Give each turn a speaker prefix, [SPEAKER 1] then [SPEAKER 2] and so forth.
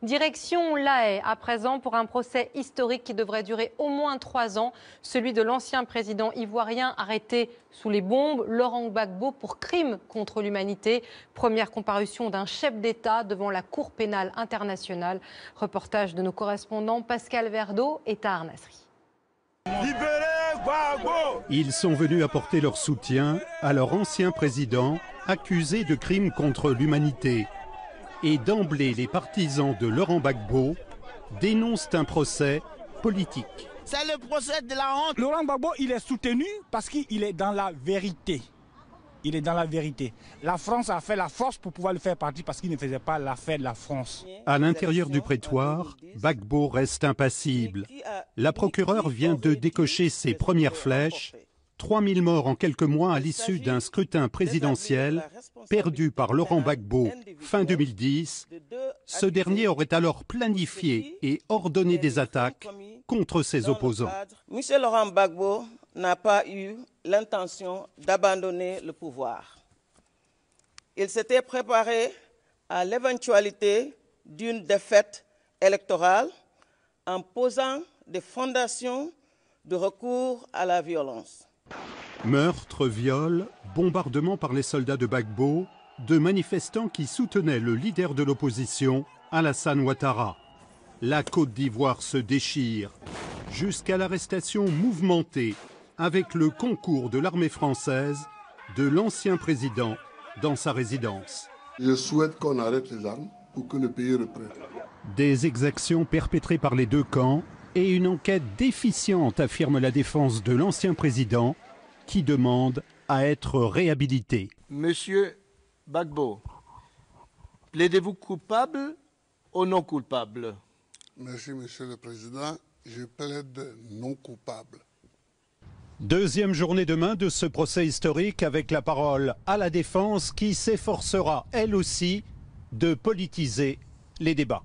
[SPEAKER 1] Direction La Haye à présent pour un procès historique qui devrait durer au moins 3 ans. Celui de l'ancien président ivoirien arrêté sous les bombes, Laurent Gbagbo, pour crime contre l'humanité. Première comparution d'un chef d'État devant la Cour pénale internationale. Reportage de nos correspondants Pascal Verdeau et Tahar Nasri.
[SPEAKER 2] Ils sont venus apporter leur soutien à leur ancien président accusé de crimes contre l'humanité. Et d'emblée, les partisans de Laurent Gbagbo dénoncent un procès politique.
[SPEAKER 3] C'est le procès de la honte.
[SPEAKER 4] Laurent Gbagbo, il est soutenu parce qu'il est dans la vérité. Il est dans la vérité. La France a fait la force pour pouvoir le faire partir parce qu'il ne faisait pas l'affaire de la France.
[SPEAKER 2] À l'intérieur du prétoire, Gbagbo reste impassible. La procureure vient de décocher ses premières flèches. 3000 morts en quelques mois à l'issue d'un scrutin présidentiel perdu par Laurent Gbagbo fin 2010. Ce dernier aurait alors planifié et ordonné des attaques contre ses opposants.
[SPEAKER 3] M. Laurent Gbagbo n'a pas eu l'intention d'abandonner le pouvoir. Il s'était préparé à l'éventualité d'une défaite électorale en posant des fondations de recours à la violence.
[SPEAKER 2] Meurtres, viols, bombardements par les soldats de Gbagbo, de manifestants qui soutenaient le leader de l'opposition, Alassane Ouattara. La Côte d'Ivoire se déchire, jusqu'à l'arrestation mouvementée, avec le concours de l'armée française, de l'ancien président dans sa résidence.
[SPEAKER 5] Je souhaite qu'on arrête les armes pour que le pays reprenne.
[SPEAKER 2] Des exactions perpétrées par les deux camps et une enquête déficiente, affirme la défense de l'ancien président, qui demande à être réhabilité.
[SPEAKER 6] Monsieur Gbagbo, plaidez-vous coupable ou non coupable?
[SPEAKER 5] Merci, Monsieur le Président. Je plaide non coupable.
[SPEAKER 2] Deuxième journée demain de ce procès historique avec la parole à la défense qui s'efforcera, elle aussi, de politiser les débats.